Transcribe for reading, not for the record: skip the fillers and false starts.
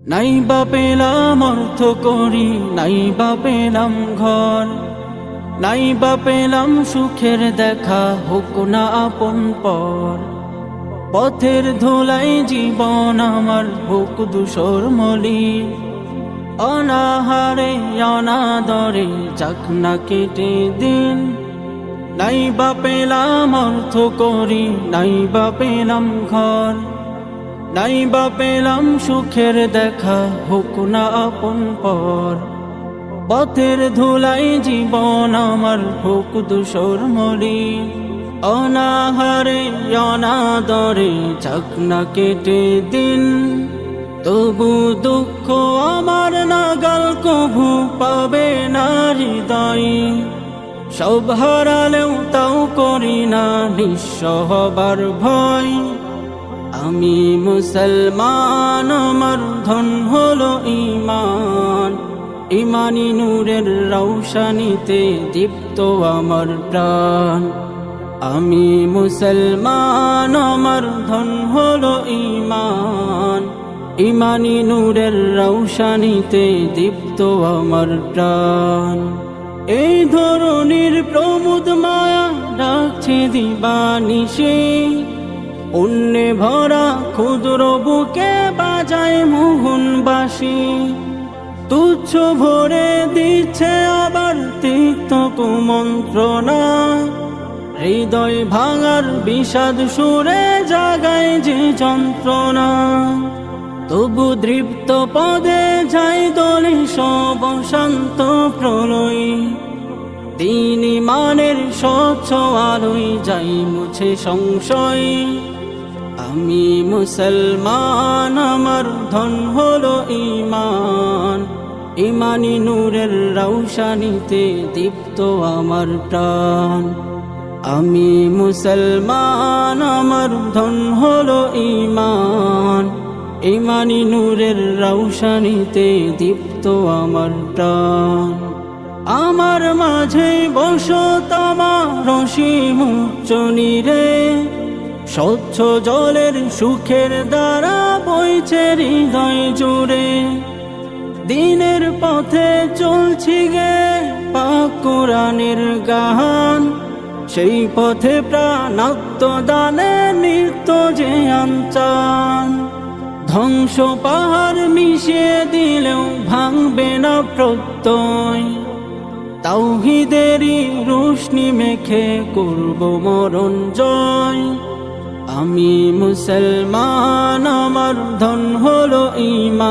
নাই বা পেলাম অর্থ করি, নাই বা পেলাম ঘর, নাই বা পেলাম সুখের দেখা, হোক না আপন পর। পথের ধুলাই জীবন আমার হোক ধূসর মলিন, অনাহারে অনাদরে যাক না কেটে দিন। নাই বা পেলাম অর্থ করি, নাই বা পেলাম ঘর, নাই বা পেলাম সুখের দেখা, হোক না আপন পর। পথের ধুলাই জীবন আমার হোক ধূসর মলিন, অনাহারে অনাদরে যাক না কেটে দিন। তবু দুঃখ আমার নাগাল কভু পাবে না হৃদয়, সব হারালেও তাও করি না নিঃস্ব হবার ভয়। আমি মুসলমান, আমার ধন হলো ঈমান, ঈমানি নূরের রৌশনীতে দীপ্ত আমার প্রাণ। আমি মুসলমান, আমার ধন হলো ঈমান, ঈমানি নূরের রৌশনীতে দীপ্ত আমার প্রাণ। এই ধরনের প্রমোদ মায়া ডাকছে দিবানিশি, পুণ্যে ভরা ক্ষুদ্র বুকে বাজায় মোহন বাঁশি। তুচ্ছ ভরে দিচ্ছে আবার তিক্ত কুমন্ত্রণা, হৃদয় ভাঙার বিষাদ সুরে জাগায় যে যন্ত্রণা। তবু দৃপ্ত পদে যাই দোলে সব শান্ত প্রলয়, দিন ঈমানের স্বচ্ছ আলোয় যাই মুছে সংশয়। আমি মুসলমান, আমার ধন হলো ঈমান, ঈমানি নূরের রৌশনীতে দীপ্ত আমার প্রাণ। আমি মুসলমান, আমার ধন হলো ঈমান, ঈমানি নূরের রৌশনীতে দীপ্ত আমার প্রাণ। আমার মাঝে বসত আমার অসীম উচ্চ নীরে, স্বচ্ছ জলের সুখের দ্বারা বইছে হৃদয় জুড়ে। দিনের পথে চলছি গে পাক কোরআনের গান, সেই পথে প্রাণাত্মদানে নিত্য যে আনচান। ধ্বংস পাহাড় মিশিয়ে দিলেও ভাঙবে না প্রত্যয়, তাওহীদেরই রোশনি মেখে করব মরণ জয়। আমি মুসলমান, আমার ধন হলো ঈমান।